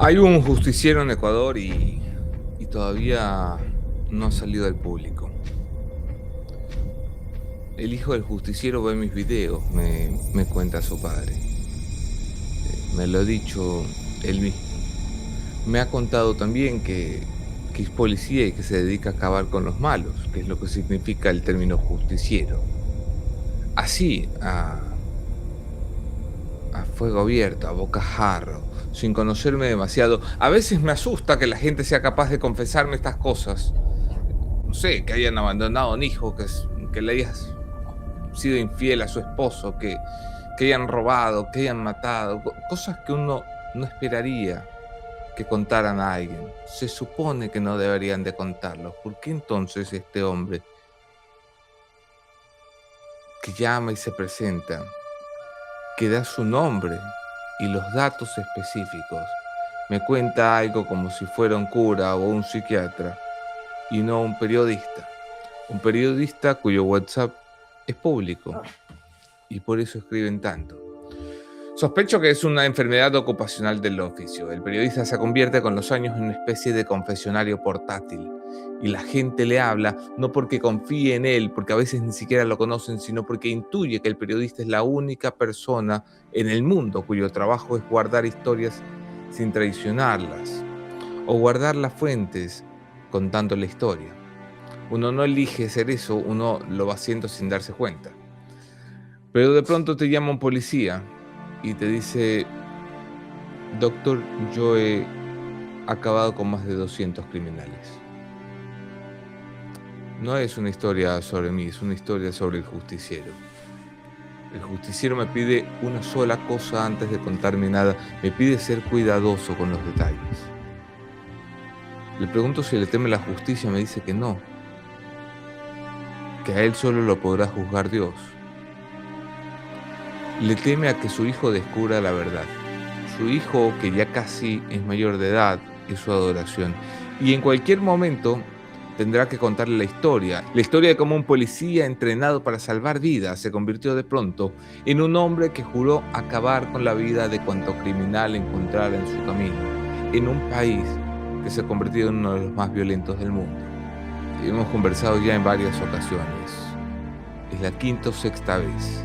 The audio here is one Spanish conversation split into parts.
Hay un justiciero en Ecuador y todavía no ha salido al público. El hijo del justiciero ve mis videos, me cuenta su padre. Me lo ha dicho él mismo. Me ha contado también que es policía y que se dedica a acabar con los malos, que es lo que significa el término justiciero. Así, a fuego abierto, a bocajarro, sin conocerme demasiado. A veces me asusta que la gente sea capaz de confesarme estas cosas. No sé, que hayan abandonado a un hijo, que le hayas sido infiel a su esposo, que hayan robado, que hayan matado, cosas que uno no esperaría que contaran a alguien. Se supone que no deberían de contarlos. ¿Por qué entonces este hombre que llama y se presenta, que da su nombre y los datos específicos, me cuenta algo como si fuera un cura o un psiquiatra y no un periodista? Un periodista cuyo WhatsApp es público y por eso escriben tanto. Sospecho que es una enfermedad ocupacional del oficio. El periodista se convierte con los años en una especie de confesionario portátil y la gente le habla no porque confíe en él, porque a veces ni siquiera lo conocen, sino porque intuye que el periodista es la única persona en el mundo cuyo trabajo es guardar historias sin traicionarlas o guardar las fuentes contando la historia. Uno no elige ser eso, uno lo va haciendo sin darse cuenta. Pero de pronto te llama un policía y te dice: doctor, yo he acabado con más de 200 criminales. No es una historia sobre mí, es una historia sobre el justiciero. El justiciero me pide una sola cosa antes de contarme nada, me pide ser cuidadoso con los detalles. Le pregunto si le teme la justicia, me dice que no, que a él solo lo podrá juzgar Dios. Le teme a que su hijo descubra la verdad. Su hijo, que ya casi es mayor de edad, es su adoración. Y en cualquier momento tendrá que contarle la historia de cómo un policía entrenado para salvar vidas se convirtió de pronto en un hombre que juró acabar con la vida de cuanto criminal encontrara en su camino, en un país que se ha convertido en uno de los más violentos del mundo. Hemos conversado ya en varias ocasiones. Es la quinta o sexta vez,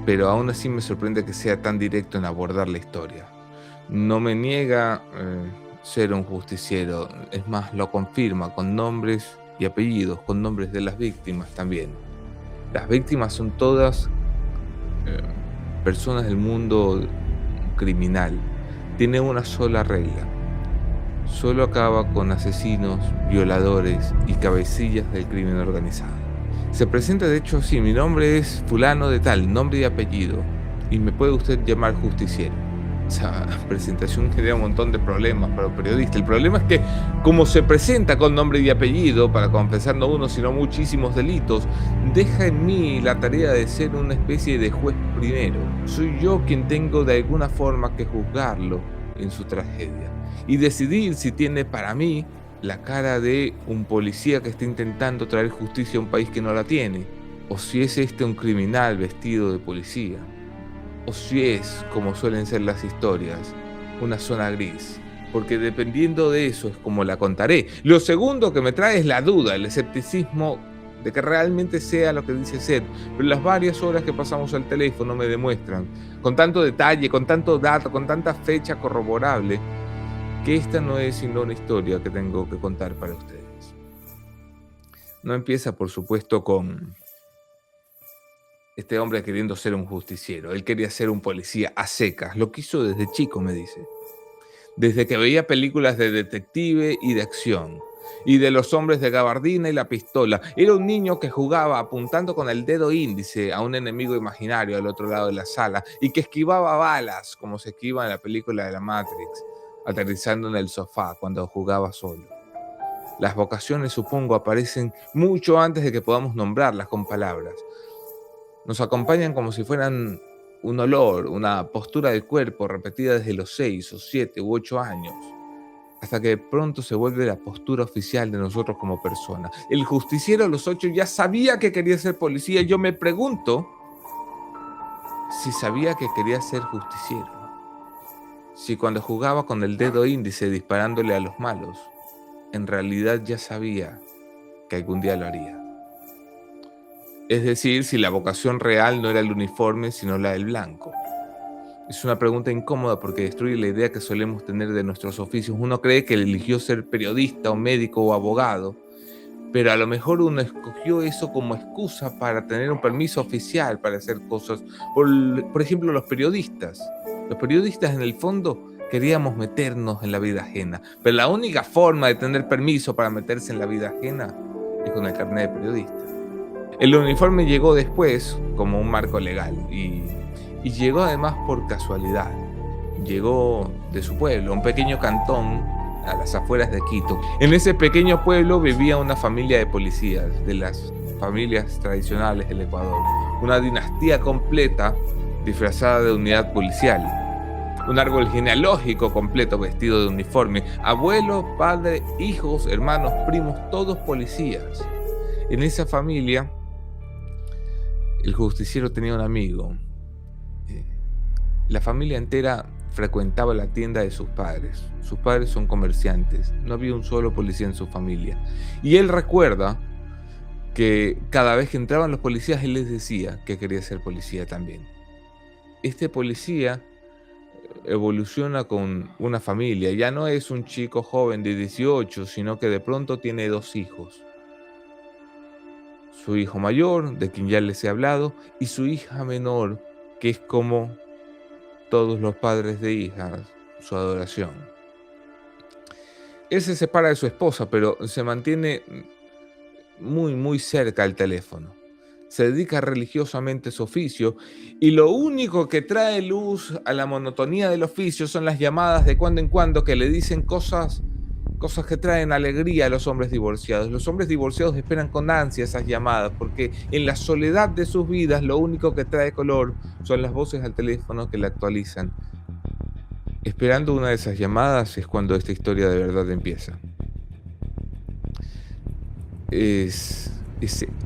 pero aún así me sorprende que sea tan directo en abordar la historia. No me niega ser un justiciero, es más, lo confirma con nombres y apellidos, con nombres de las víctimas también. Las víctimas son todas eh, personas del mundo criminal. Tiene una sola regla: solo acaba con asesinos, violadores y cabecillas del crimen organizado. Se presenta de hecho así: mi nombre es fulano de tal, nombre y apellido, y me puede usted llamar justiciero. Esa presentación genera un montón de problemas para un periodista. El problema es que, como se presenta con nombre y apellido, para confesar no uno, sino muchísimos delitos, deja en mí la tarea de ser una especie de juez primero. Soy yo quien tengo de alguna forma que juzgarlo en su tragedia y decidir si tiene para mí la cara de un policía que está intentando traer justicia a un país que no la tiene, o si es este un criminal vestido de policía, o si es, como suelen ser las historias, una zona gris, porque dependiendo de eso es como la contaré. Lo segundo que me trae es la duda, el escepticismo de que realmente sea lo que dice ser, pero las varias horas que pasamos al teléfono me demuestran, con tanto detalle, con tanto dato, con tanta fecha corroborable, que esta no es sino una historia que tengo que contar para ustedes. No empieza, por supuesto, con este hombre queriendo ser un justiciero. Él quería ser un policía a secas. Lo quiso desde chico, me dice. Desde que veía películas de detective y de acción. Y de los hombres de gabardina y la pistola. Era un niño que jugaba apuntando con el dedo índice a un enemigo imaginario al otro lado de la sala y que esquivaba balas como se esquiva en la película de la Matrix, aterrizando en el sofá cuando jugaba solo. Las vocaciones, supongo, aparecen mucho antes de que podamos nombrarlas con palabras. Nos acompañan como si fueran un olor, una postura del cuerpo repetida desde los 6 o 7 u 8 años, hasta que de pronto se vuelve la postura oficial de nosotros como personas. El justiciero a los 8 ya sabía que quería ser policía. Yo me pregunto si sabía que quería ser justiciero. Si cuando jugaba con el dedo índice disparándole a los malos, en realidad ya sabía que algún día lo haría. Es decir, si la vocación real no era el uniforme, sino la del blanco. Es una pregunta incómoda porque destruye la idea que solemos tener de nuestros oficios. Uno cree que eligió ser periodista o médico o abogado, pero a lo mejor uno escogió eso como excusa para tener un permiso oficial para hacer cosas. Por ejemplo, los periodistas. Los periodistas en el fondo queríamos meternos en la vida ajena, pero la única forma de tener permiso para meterse en la vida ajena es con el carnet de periodista. El uniforme llegó después como un marco legal y llegó además por casualidad. Llegó de su pueblo, un pequeño cantón a las afueras de Quito. En ese pequeño pueblo vivía una familia de policías, de las familias tradicionales del Ecuador. Una dinastía completa disfrazada de unidad policial. Un árbol genealógico completo vestido de uniforme. Abuelo, padre, hijos, hermanos, primos, todos policías. En esa familia, el justiciero tenía un amigo. La familia entera frecuentaba la tienda de sus padres. Sus padres son comerciantes. No había un solo policía en su familia. Y él recuerda que cada vez que entraban los policías, él les decía que quería ser policía también. Este policía evoluciona con una familia. Ya no es un chico joven de 18, sino que de pronto tiene 2 hijos. Su hijo mayor, de quien ya les he hablado, y su hija menor, que es como todos los padres de hijas, su adoración. Él se separa de su esposa, pero se mantiene muy cerca al teléfono. Se dedica religiosamente a su oficio y lo único que trae luz a la monotonía del oficio son las llamadas de cuando en cuando que le dicen cosas que traen alegría a los hombres divorciados. Los hombres divorciados esperan con ansia esas llamadas porque en la soledad de sus vidas lo único que trae color son las voces al teléfono que la actualizan. Esperando una de esas llamadas es cuando esta historia de verdad empieza. Es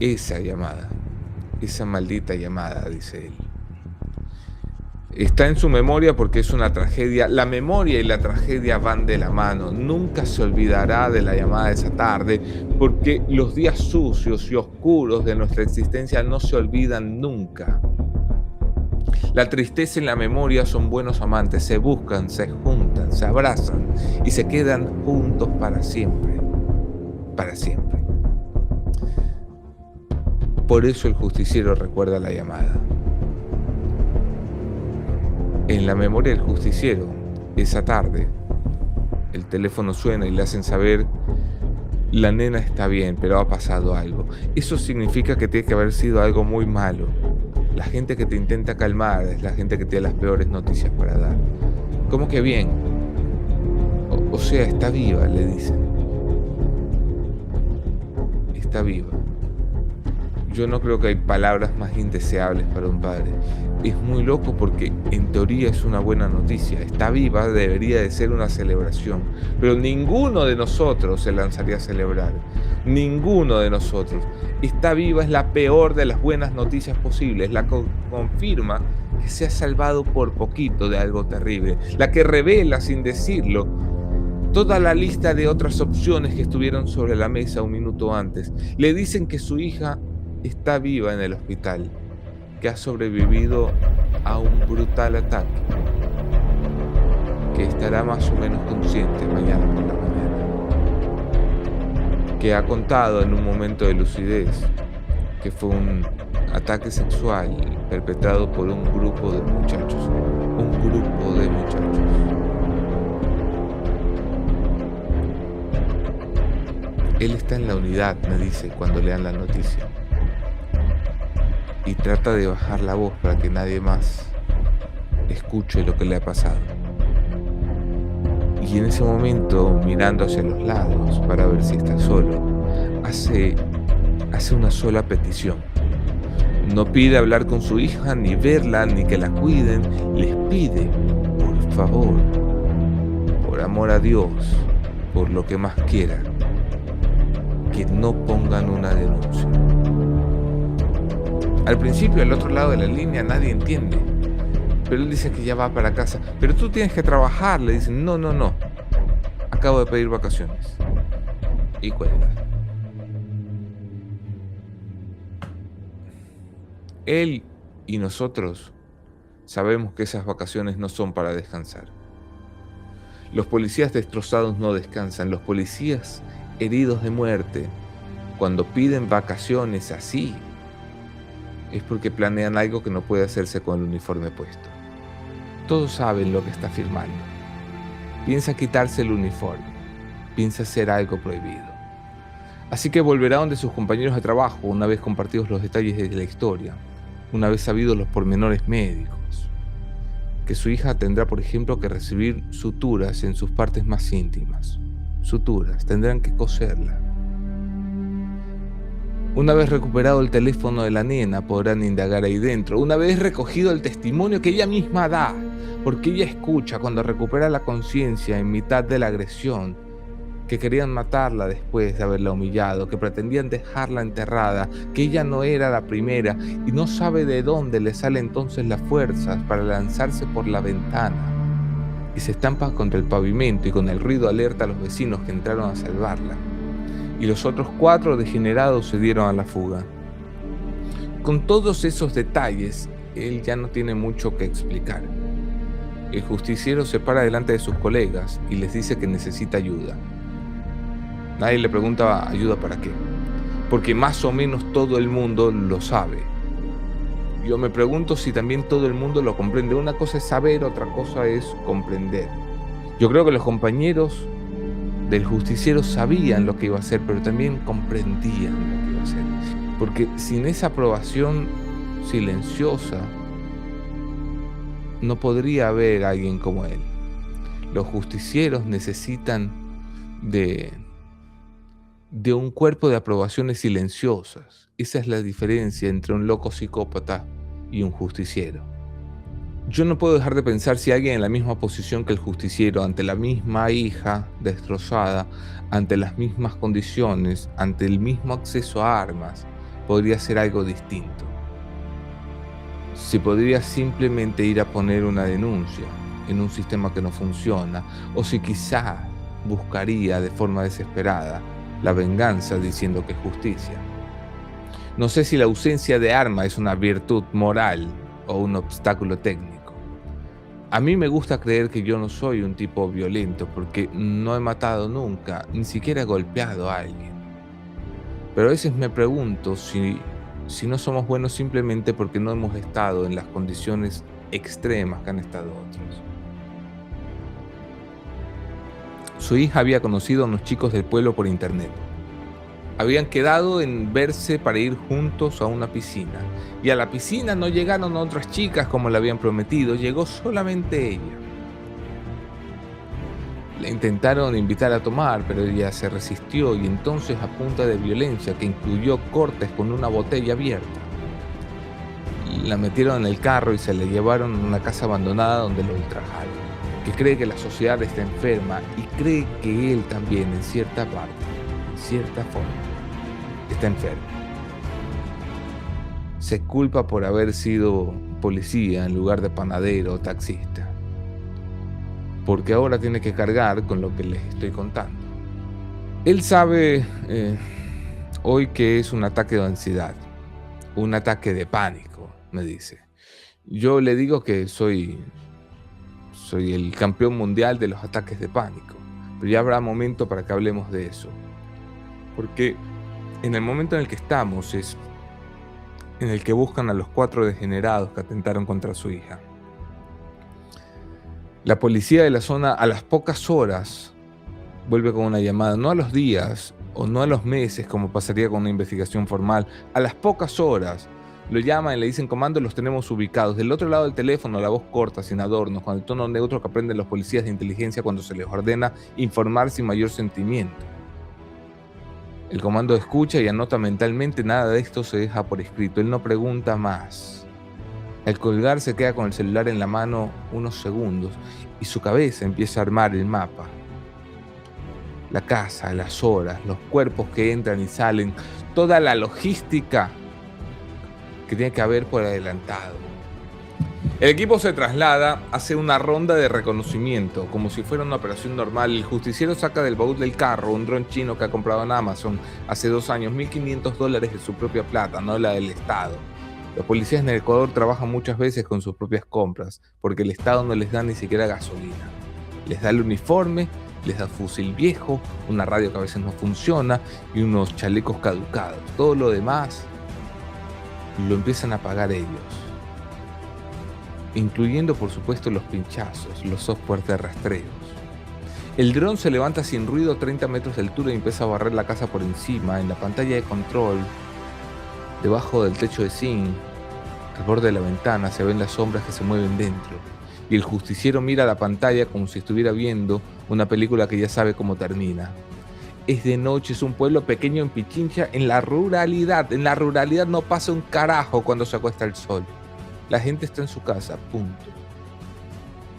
esa llamada, esa maldita llamada, dice él. Está en su memoria porque es una tragedia. La memoria y la tragedia van de la mano. Nunca se olvidará de la llamada de esa tarde porque los días sucios y oscuros de nuestra existencia no se olvidan nunca. La tristeza y la memoria son buenos amantes. Se buscan, se juntan, se abrazan y se quedan juntos para siempre. Para siempre. Por eso el justiciero recuerda la llamada. En la memoria del justiciero, esa tarde, el teléfono suena y le hacen saber: la nena está bien, pero ha pasado algo. Eso significa que tiene que haber sido algo muy malo. La gente que te intenta calmar es la gente que tiene las peores noticias para dar. ¿Cómo que bien? O sea, está viva, le dicen. Está viva. Yo no creo que hay palabras más indeseables para un padre. Es muy loco porque en teoría es una buena noticia. Está viva, debería de ser una celebración. Pero ninguno de nosotros se lanzaría a celebrar. Ninguno de nosotros. Está viva es la peor de las buenas noticias posibles. La que confirma que se ha salvado por poquito de algo terrible. La que revela sin decirlo toda la lista de otras opciones que estuvieron sobre la mesa un minuto antes. Le dicen que su hija está viva en el hospital, que ha sobrevivido a un brutal ataque, que estará más o menos consciente mañana por la mañana, que ha contado en un momento de lucidez que fue un ataque sexual perpetrado por un grupo de muchachos. Él está en la unidad, me dice cuando le dan la noticia. Y trata de bajar la voz para que nadie más escuche lo que le ha pasado. Y en ese momento, mirando hacia los lados para ver si está solo, hace una sola petición. No pide hablar con su hija, ni verla, ni que la cuiden. Les pide, por favor, por amor a Dios, por lo que más quieran, que no pongan una denuncia. Al principio, al otro lado de la línea, nadie entiende. Pero él dice que ya va para casa. Pero tú tienes que trabajar, le dicen. No, no, no. Acabo de pedir vacaciones. Y cuelga. Él y nosotros sabemos que esas vacaciones no son para descansar. Los policías destrozados no descansan. Los policías heridos de muerte, cuando piden vacaciones así, es porque planean algo que no puede hacerse con el uniforme puesto. Todos saben lo que está firmando. Piensa quitarse el uniforme. Piensa hacer algo prohibido. Así que volverá donde sus compañeros de trabajo, una vez compartidos los detalles de la historia, una vez sabidos los pormenores médicos. Que su hija tendrá, por ejemplo, que recibir suturas en sus partes más íntimas. Suturas, tendrán que coserla. Una vez recuperado el teléfono de la nena, podrán indagar ahí dentro. Una vez recogido el testimonio que ella misma da, porque ella escucha cuando recupera la conciencia en mitad de la agresión, que querían matarla después de haberla humillado, que pretendían dejarla enterrada, que ella no era la primera y no sabe de dónde le salen entonces las fuerzas para lanzarse por la ventana. Y se estampa contra el pavimento y con el ruido alerta a los vecinos que entraron a salvarla. Y los otros 4 degenerados se dieron a la fuga. Con todos esos detalles, él ya no tiene mucho que explicar. El justiciero se para delante de sus colegas y les dice que necesita ayuda. Nadie le pregunta ayuda para qué, porque más o menos todo el mundo lo sabe. Yo me pregunto si también todo el mundo lo comprende. Una cosa es saber, otra cosa es comprender. Yo creo que los compañeros del justiciero sabían lo que iba a hacer, pero también comprendían lo que iba a hacer. Porque sin esa aprobación silenciosa, no podría haber alguien como él. Los justicieros necesitan de un cuerpo de aprobaciones silenciosas. Esa es la diferencia entre un loco psicópata y un justiciero. Yo no puedo dejar de pensar si alguien en la misma posición que el justiciero, ante la misma hija destrozada, ante las mismas condiciones, ante el mismo acceso a armas, podría hacer algo distinto. Si podría simplemente ir a poner una denuncia en un sistema que no funciona, o si quizá buscaría de forma desesperada la venganza diciendo que es justicia. No sé si la ausencia de arma es una virtud moral o un obstáculo técnico. A mí me gusta creer que yo no soy un tipo violento porque no he matado nunca, ni siquiera he golpeado a alguien. Pero a veces me pregunto si no somos buenos simplemente porque no hemos estado en las condiciones extremas que han estado otros. Su hija había conocido a unos chicos del pueblo por internet. Habían quedado en verse para ir juntos a una piscina. Y a la piscina no llegaron otras chicas como le habían prometido, llegó solamente ella. La intentaron invitar a tomar, pero ella se resistió y entonces a punta de violencia que incluyó cortes con una botella abierta, la metieron en el carro y se la llevaron a una casa abandonada donde lo ultrajaron. Que cree que la sociedad está enferma y cree que él también en cierta parte, en cierta forma, está enfermo. Se culpa por haber sido policía en lugar de panadero o taxista, porque ahora tiene que cargar con lo que les estoy contando. Él sabe hoy que es un ataque de ansiedad, un ataque de pánico, me dice. Yo le digo que soy el campeón mundial de los ataques de pánico, pero ya habrá momento para que hablemos de eso, porque en el momento en el que estamos es en el que buscan a los 4 degenerados que atentaron contra su hija. La policía de la zona a las pocas horas vuelve con una llamada, no a los días o no a los meses como pasaría con una investigación formal, a las pocas horas. Lo llaman y le dicen: comando, los tenemos ubicados. Del otro lado del teléfono, la voz corta, sin adornos, con el tono neutro que aprenden los policías de inteligencia cuando se les ordena informar sin mayor sentimiento. El comando escucha y anota mentalmente. Nada de esto se deja por escrito. Él no pregunta más. Al colgar se queda con el celular en la mano unos segundos y su cabeza empieza a armar el mapa. La casa, las horas, los cuerpos que entran y salen, toda la logística que tiene que haber por adelantado. El equipo se traslada, hace una ronda de reconocimiento, como si fuera una operación normal. El justiciero saca del baúl del carro un dron chino que ha comprado en Amazon hace 2 años, $1.500 de su propia plata, no la del Estado. Los policías en el Ecuador trabajan muchas veces con sus propias compras, porque el Estado no les da ni siquiera gasolina. Les da el uniforme, les da fusil viejo, una radio que a veces no funciona y unos chalecos caducados. Todo lo demás lo empiezan a pagar ellos, incluyendo por supuesto los pinchazos, los software de rastreos. El dron se levanta sin ruido a 30 metros de altura y empieza a barrer la casa por encima. En la pantalla de control, debajo del techo de zinc, al borde de la ventana, se ven las sombras que se mueven dentro. Y el justiciero mira la pantalla como si estuviera viendo una película que ya sabe cómo termina. Es de noche, es un pueblo pequeño en Pichincha, en la ruralidad. En la ruralidad no pasa un carajo cuando se acuesta el sol. La gente está en su casa, punto.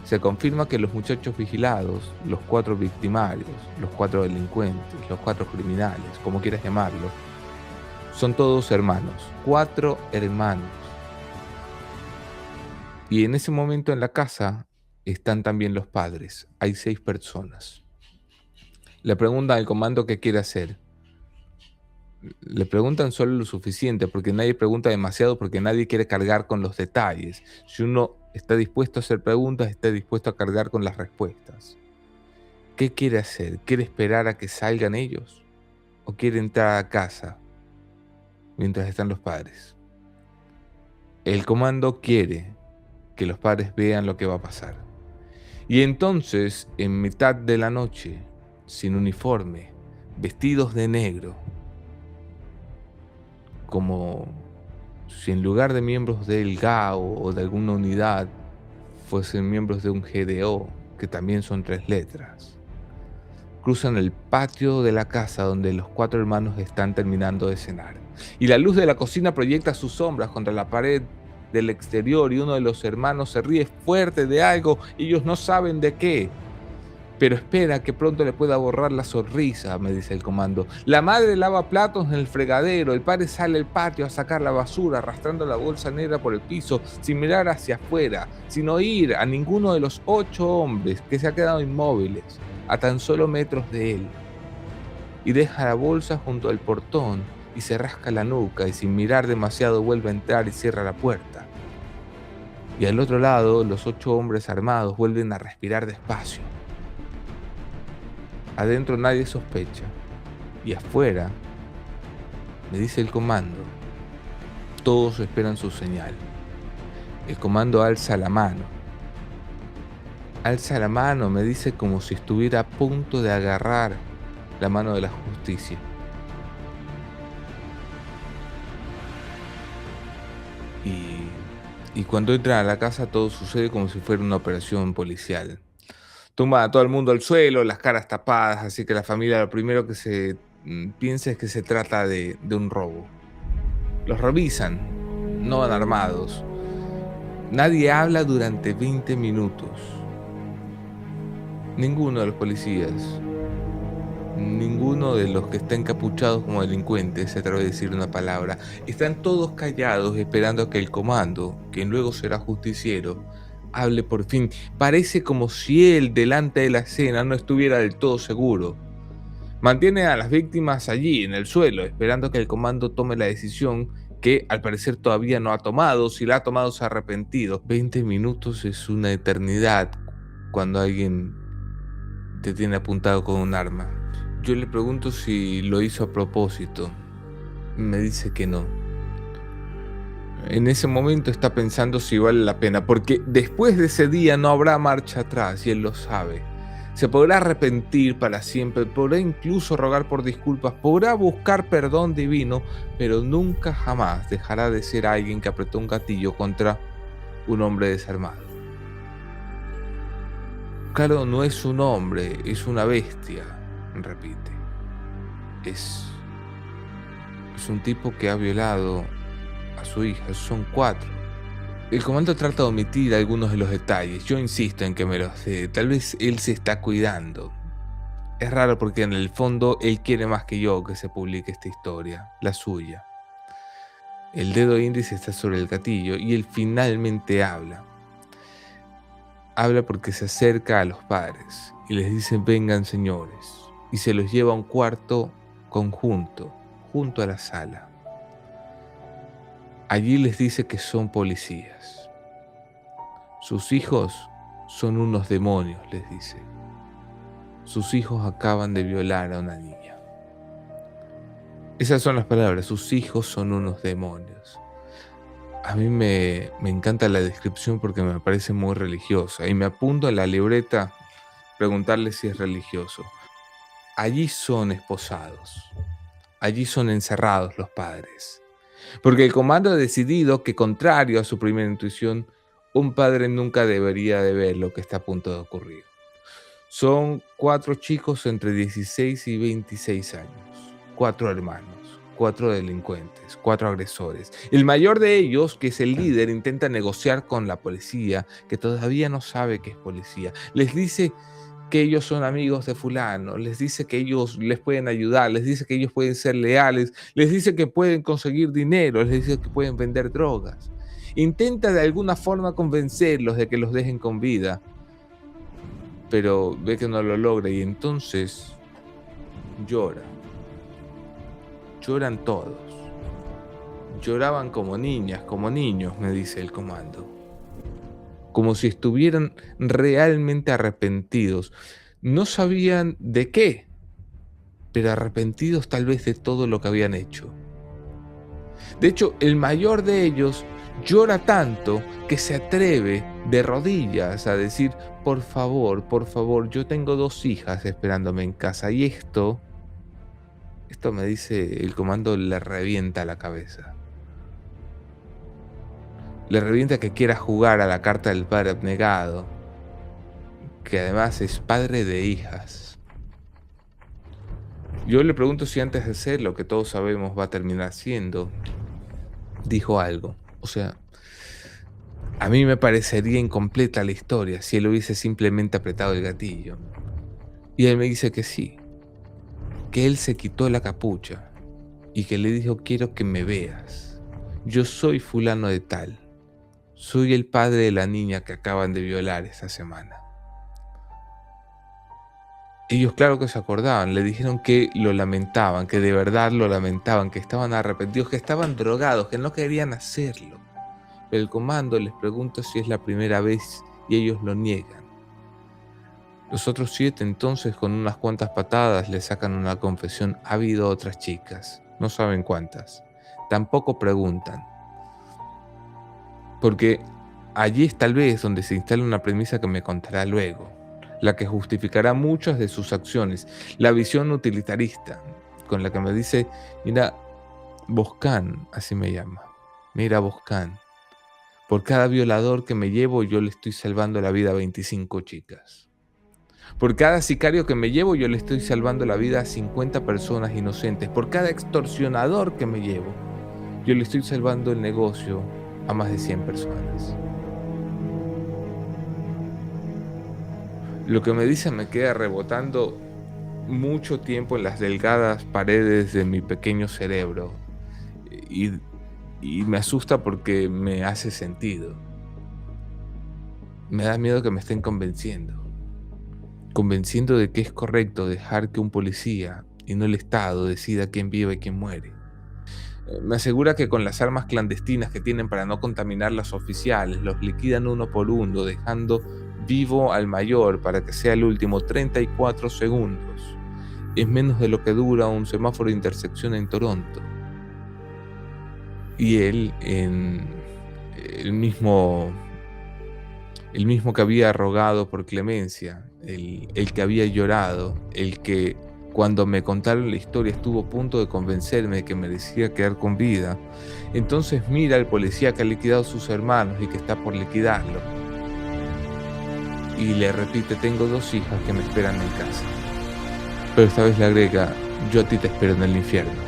Se confirma que los muchachos vigilados, los 4 victimarios, los 4 delincuentes, los 4 criminales, como quieras llamarlo, son todos hermanos, 4 hermanos. Y en ese momento en la casa están también los padres, hay 6 personas. Le preguntan al comando qué quiere hacer. Le preguntan solo lo suficiente, porque nadie pregunta demasiado, porque nadie quiere cargar con los detalles. Si uno está dispuesto a hacer preguntas, está dispuesto a cargar con las respuestas. ¿Qué quiere hacer? ¿Quiere esperar a que salgan ellos? ¿O quiere entrar a casa mientras están los padres? El comando quiere que los padres vean lo que va a pasar. Y entonces, en mitad de la noche, sin uniforme, vestidos de negro, como si en lugar de miembros del GAO o de alguna unidad fuesen miembros de un GDO, que también son 3 letras. Cruzan el patio de la casa donde los 4 hermanos están terminando de cenar. Y la luz de la cocina proyecta sus sombras contra la pared del exterior y uno de los hermanos se ríe fuerte de algo y ellos no saben de qué. Pero espera que pronto le pueda borrar la sonrisa, me dice el comando. La madre lava platos en el fregadero, el padre sale al patio a sacar la basura, arrastrando la bolsa negra por el piso, sin mirar hacia afuera, sin oír a ninguno de los 8 hombres que se han quedado inmóviles, a tan solo metros de él. Y deja la bolsa junto al portón y se rasca la nuca y sin mirar demasiado vuelve a entrar y cierra la puerta. Y al otro lado, los 8 hombres armados vuelven a respirar despacio. Adentro nadie sospecha, y afuera, me dice el comando, todos esperan su señal. El comando alza la mano. Alza la mano, me dice como si estuviera a punto de agarrar la mano de la justicia. Y cuando entran a la casa todo sucede como si fuera una operación policial. Tumba a todo el mundo al suelo, las caras tapadas, así que la familia lo primero que se piensa es que se trata de un robo. Los revisan, no van armados. Nadie habla durante 20 minutos. Ninguno de los policías, ninguno de los que están encapuchados como delincuentes se atreve a decir una palabra. Están todos callados esperando a que el comando, quien luego será justiciero, hable por fin. Parece como si él, delante de la escena, no estuviera del todo seguro. Mantiene a las víctimas allí, en el suelo, esperando que el comando tome la decisión que al parecer todavía no ha tomado. Si la ha tomado, se ha arrepentido. 20 minutos es una eternidad cuando alguien te tiene apuntado con un arma. Yo le pregunto si lo hizo a propósito. Me dice que no. En ese momento está pensando si vale la pena, porque después de ese día no habrá marcha atrás y él lo sabe. Se podrá arrepentir para siempre, podrá incluso rogar por disculpas, podrá buscar perdón divino, pero nunca jamás dejará de ser alguien que apretó un gatillo contra un hombre desarmado. Claro, no es un hombre, es una bestia, repite. Es un tipo que ha violado a su hija, son 4. El comando trata de omitir algunos de los detalles. Yo insisto en que me los dé. Tal vez él se está cuidando. Es raro porque en el fondo él quiere más que yo que se publique esta historia, la suya. El dedo índice está sobre el gatillo y él finalmente habla. habla porque se acerca a los padres y les dice: vengan, señores, y se los lleva a un cuarto conjunto, junto a la sala. Allí les dice que son policías. Sus hijos son unos demonios, les dice. Sus hijos acaban de violar a una niña. Esas son las palabras: sus hijos son unos demonios. A mí me encanta la descripción porque me parece muy religiosa y me apunto a la libreta preguntarle si es religioso. Allí son esposados, allí son encerrados los padres, porque el comando ha decidido que, contrario a su primera intuición, un padre nunca debería de ver lo que está a punto de ocurrir. Son 4 chicos entre 16 y 26 años, 4 hermanos, 4 delincuentes, 4 agresores. El mayor de ellos, que es el líder, intenta negociar con la policía, que todavía no sabe que es policía. Les dice que ellos son amigos de fulano, les dice que ellos les pueden ayudar, les dice que ellos pueden ser leales, les dice que pueden conseguir dinero, les dice que pueden vender drogas. Intenta de alguna forma convencerlos de que los dejen con vida, pero ve que no lo logra y entonces llora. Lloran todos. Lloraban como niñas, como niños, me dice el comando. Como si estuvieran realmente arrepentidos. No sabían de qué, pero arrepentidos tal vez de todo lo que habían hecho. De hecho, el mayor de ellos llora tanto que se atreve de rodillas a decir: por favor, yo tengo 2 hijas esperándome en casa y esto me dice el comando, le revienta la cabeza. Le revienta que quiera jugar a la carta del padre abnegado, que además es padre de hijas. Yo le pregunto si antes de hacer lo que todos sabemos va a terminar siendo, dijo algo. O sea, a mí me parecería incompleta la historia si él hubiese simplemente apretado el gatillo. Y él me dice que sí, que él se quitó la capucha y que le dijo: quiero que me veas. Yo soy fulano de tal. Soy el padre de la niña que acaban de violar esta semana. Ellos claro que se acordaban, le dijeron que lo lamentaban, que de verdad lo lamentaban, que estaban arrepentidos, que estaban drogados, que no querían hacerlo. Pero el comando les pregunta si es la primera vez y ellos lo niegan. Los otros 7 entonces, con unas cuantas patadas, le sacan una confesión: ha habido otras chicas, no saben cuántas, tampoco preguntan. Porque allí es tal vez donde se instala una premisa que me contará luego, la que justificará muchas de sus acciones, la visión utilitarista, con la que me dice: mira, Boscán, así me llama, mira Boscán, por cada violador que me llevo yo le estoy salvando la vida a 25 chicas. Por cada sicario que me llevo yo le estoy salvando la vida a 50 personas inocentes. Por cada extorsionador que me llevo yo le estoy salvando el negocio a más de 100 personas. Lo que me dice me queda rebotando mucho tiempo en las delgadas paredes de mi pequeño cerebro y me asusta porque me hace sentido. Me da miedo que me estén convenciendo de que es correcto dejar que un policía y no el Estado decida quién vive y quién muere. Me asegura que con las armas clandestinas que tienen para no contaminar las oficiales, los liquidan uno por uno, dejando vivo al mayor para que sea el último. 34 segundos. Es menos de lo que dura un semáforo de intersección en Toronto. Y él, el mismo que había rogado por clemencia, el que había llorado, el que cuando me contaron la historia estuvo a punto de convencerme de que merecía quedar con vida, entonces mira al policía que ha liquidado a sus hermanos y que está por liquidarlo. Y le repite: tengo 2 hijas que me esperan en casa. Pero esta vez le agrega: yo a ti te espero en el infierno.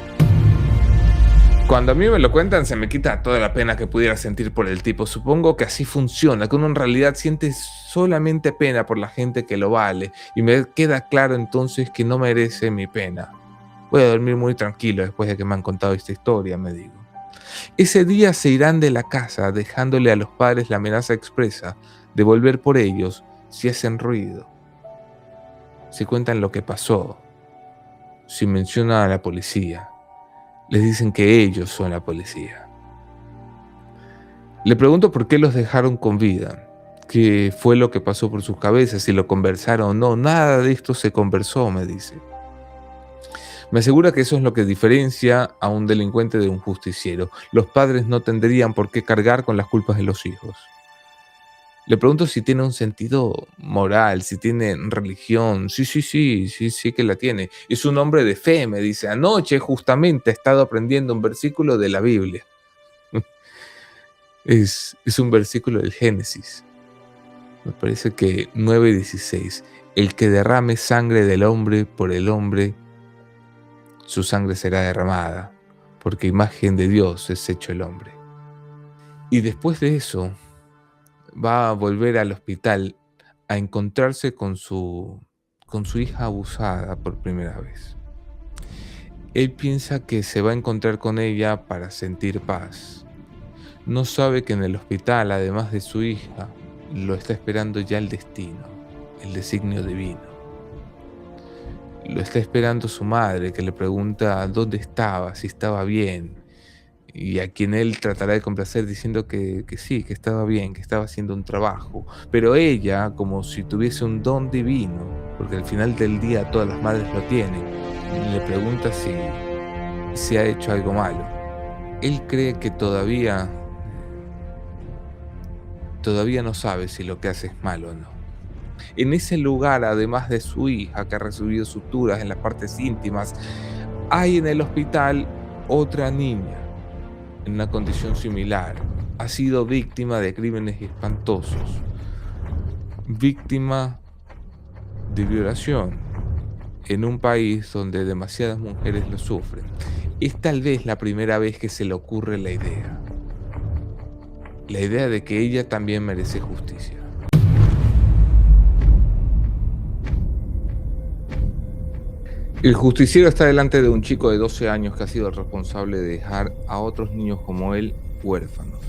Cuando a mí me lo cuentan se me quita toda la pena que pudiera sentir por el tipo. Supongo que así funciona, que uno en realidad siente solamente pena por la gente que lo vale. Y me queda claro entonces que no merece mi pena. Voy a dormir muy tranquilo después de que me han contado esta historia, me digo. Ese día se irán de la casa dejándole a los padres la amenaza expresa de volver por ellos si hacen ruido, si cuentan lo que pasó, si mencionan a la policía. Les dicen que ellos son la policía. Le pregunto por qué los dejaron con vida, qué fue lo que pasó por sus cabezas, si lo conversaron o no. Nada de esto se conversó, me dice. Me asegura que eso es lo que diferencia a un delincuente de un justiciero. Los padres no tendrían por qué cargar con las culpas de los hijos. Le pregunto si tiene un sentido moral, si tiene religión. Sí que la tiene. Es un hombre de fe, me dice. Anoche justamente he estado aprendiendo un versículo de la Biblia. Es un versículo del Génesis. Me parece que 9:16. El que derrame sangre del hombre por el hombre, su sangre será derramada, porque imagen de Dios es hecho el hombre. Y después de eso, va a volver al hospital a encontrarse con su hija abusada por primera vez. Él piensa que se va a encontrar con ella para sentir paz. No sabe que en el hospital, además de su hija, lo está esperando ya el destino, el designio divino. Lo está esperando su madre, que le pregunta dónde estaba, si estaba bien, y a quien él tratará de complacer diciendo que sí, que estaba bien, que estaba haciendo un trabajo. Pero ella, como si tuviese un don divino, porque al final del día todas las madres lo tienen, le pregunta si ha hecho algo malo. Él cree que todavía no sabe si lo que hace es malo o no. En ese lugar, además de su hija, que ha recibido suturas en las partes íntimas, hay en el hospital otra niña en una condición similar. Ha sido víctima de crímenes espantosos, víctima de violación en un país donde demasiadas mujeres lo sufren. Es tal vez la primera vez que se le ocurre la idea de que ella también merece justicia. El justiciero está delante de un chico de 12 años que ha sido el responsable de dejar a otros niños como él huérfanos.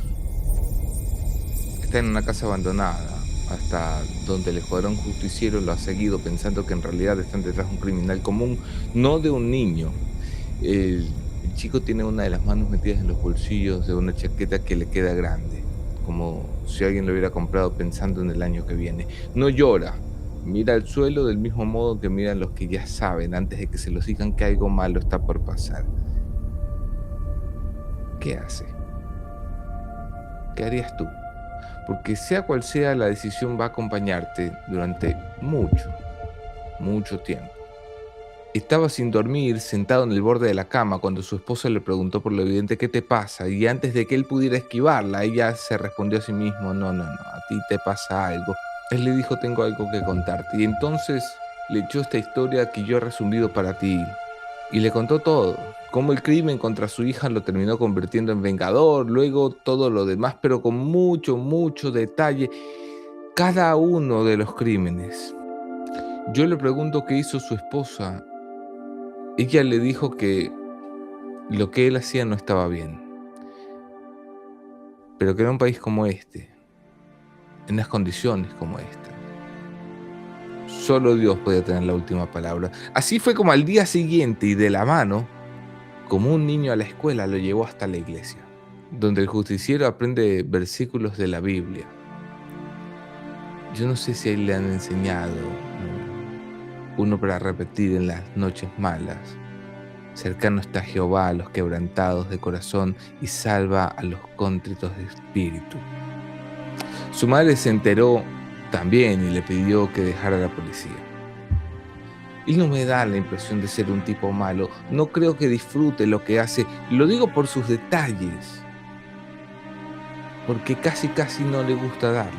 Está en una casa abandonada, hasta donde el escuadrón justiciero lo ha seguido pensando que en realidad están detrás de un criminal común, no de un niño. El chico tiene una de las manos metidas en los bolsillos de una chaqueta que le queda grande, como si alguien lo hubiera comprado pensando en el año que viene. No llora. Mira al suelo del mismo modo que miran los que ya saben antes de que se los digan que algo malo está por pasar. ¿Qué hace? ¿Qué harías tú? Porque sea cual sea la decisión va a acompañarte durante mucho tiempo. Estaba sin dormir, sentado en el borde de la cama, cuando su esposa le preguntó por lo evidente ¿qué te pasa? Y antes de que él pudiera esquivarla, ella se respondió a sí mismo, no, a ti te pasa algo. Él le dijo, tengo algo que contarte. Y entonces le echó esta historia que yo he resumido para ti. Y le contó todo. Cómo el crimen contra su hija lo terminó convirtiendo en vengador. Luego todo lo demás, pero con mucho detalle. Cada uno de los crímenes. Yo le pregunto qué hizo su esposa. Ella le dijo que lo que él hacía no estaba bien. Pero que en un país como este, en unas condiciones como esta, solo Dios podía tener la última palabra. Así fue como al día siguiente y de la mano, como un niño a la escuela, lo llevó hasta la iglesia, donde el justiciero aprende versículos de la Biblia. Yo no sé si a él le han enseñado uno para repetir en las noches malas. Cercano está Jehová a los quebrantados de corazón y salva a los contritos de espíritu. Su madre se enteró también y le pidió que dejara a la policía. Él no me da la impresión de ser un tipo malo. No creo que disfrute lo que hace. Lo digo por sus detalles. Porque casi no le gusta darlos.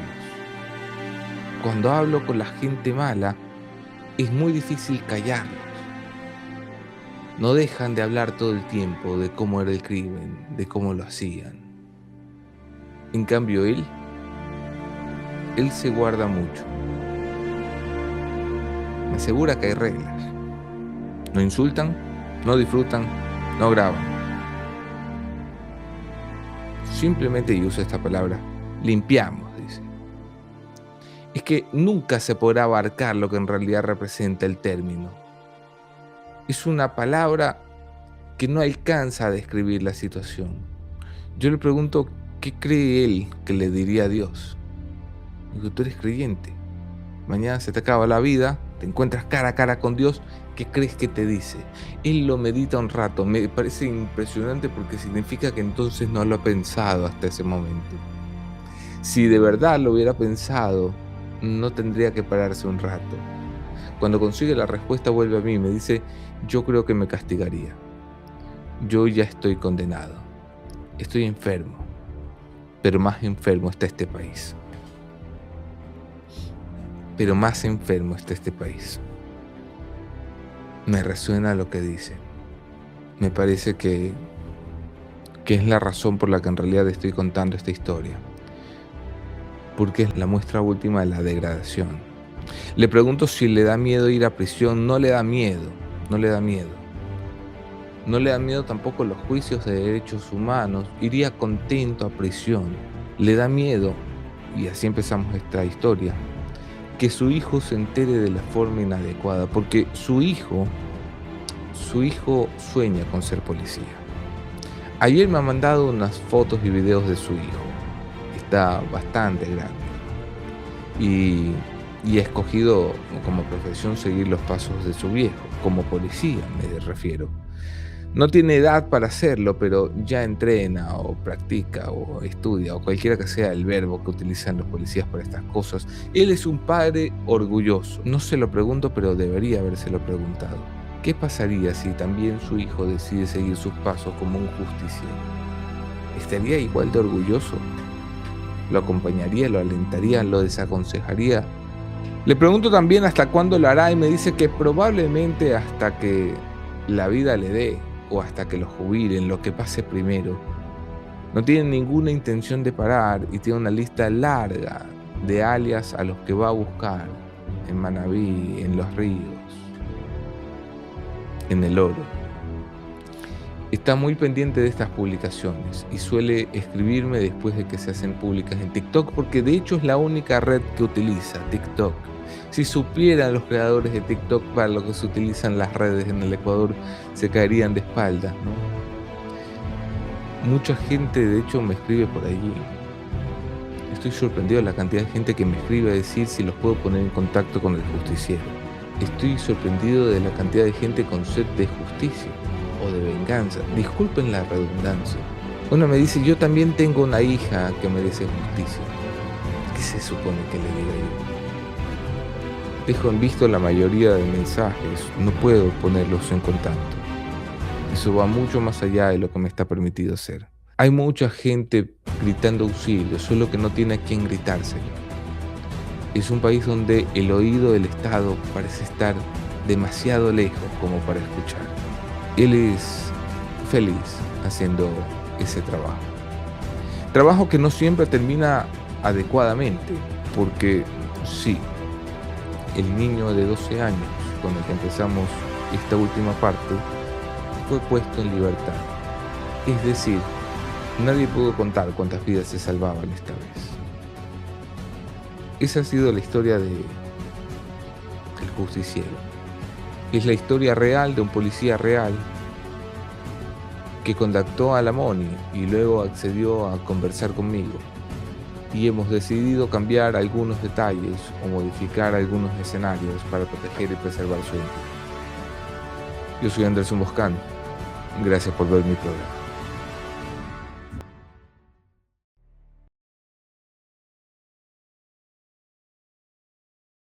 Cuando hablo con la gente mala, es muy difícil callarlos. No dejan de hablar todo el tiempo de cómo era el crimen, de cómo lo hacían. En cambio, él se guarda mucho. Me asegura que hay reglas. No insultan, no disfrutan, no graban. Simplemente, y usa esta palabra, limpiamos, dice. es que nunca se podrá abarcar lo que en realidad representa el término. Es una palabra que no alcanza a describir la situación. Yo le pregunto, ¿qué cree él que le diría a Dios? Digo, tú eres creyente. Mañana se te acaba la vida, te encuentras cara a cara con Dios, ¿qué crees que te dice? Él lo medita un rato, me parece impresionante porque significa que entonces no lo ha pensado hasta ese momento. Si de verdad lo hubiera pensado, no tendría que pararse un rato. Cuando consigue la respuesta vuelve a mí y me dice, yo creo que me castigaría. Yo ya estoy condenado. Estoy enfermo, pero más enfermo está este país. Pero más enfermo está este país. Me resuena lo que dice. Me parece que es la razón por la que en realidad estoy contando esta historia. Porque es la muestra última de la degradación. Le pregunto si le da miedo ir a prisión. No le da miedo, no le da miedo. No le da miedo tampoco los juicios de derechos humanos. Iría contento a prisión. Le da miedo, y así empezamos esta historia, que su hijo se entere de la forma inadecuada, porque su hijo sueña con ser policía. Ayer me ha mandado unas fotos y videos de su hijo. Está bastante grande y ha escogido como profesión seguir los pasos de su viejo, como policía me refiero. No tiene edad para hacerlo, pero ya entrena o practica o estudia o cualquiera que sea el verbo que utilizan los policías para estas cosas. Él es un padre orgulloso. No se lo pregunto, pero debería habérselo preguntado. ¿Qué pasaría si también su hijo decide seguir sus pasos como un justiciero? ¿Estaría igual de orgulloso? ¿Lo acompañaría, lo alentaría, lo desaconsejaría? Le pregunto también hasta cuándo lo hará y me dice que probablemente hasta que la vida le dé o hasta que lo jubilen, lo que pase primero. No tiene ninguna intención de parar y tiene una lista larga de alias a los que va a buscar en Manabí, en Los Ríos, en El Oro. Está muy pendiente de estas publicaciones y suele escribirme después de que se hacen públicas en TikTok, porque de hecho es la única red que utiliza, TikTok. Si supieran los creadores de TikTok para lo que se utilizan las redes en el Ecuador, se caerían de espaldas, ¿no? Mucha gente de hecho me escribe por allí. Estoy sorprendido de la cantidad de gente que me escribe a decir si los puedo poner en contacto con el justiciero. Estoy sorprendido de la cantidad de gente con sed de justicia o de venganza. Disculpen la redundancia. Uno me dice, yo también tengo una hija que merece justicia. ¿Qué se supone que le diga yo? Dejo en visto la mayoría de mensajes, no puedo ponerlos en contacto. Eso va mucho más allá de lo que me está permitido hacer. Hay mucha gente gritando auxilio, solo que no tiene a quién gritárselo. Es un país donde el oído del Estado parece estar demasiado lejos como para escuchar. Él es feliz haciendo ese trabajo. Trabajo que no siempre termina adecuadamente, porque sí, el niño de 12 años con el que empezamos esta última parte fue puesto en libertad. Es decir, nadie pudo contar cuántas vidas se salvaban esta vez. Esa ha sido la historia del justiciero. Es la historia real de un policía real que contactó a la Moni y luego accedió a conversar conmigo. Y hemos decidido cambiar algunos detalles o modificar algunos escenarios para proteger y preservar su identidad. Yo soy Anderson Boscan. Gracias por ver mi programa.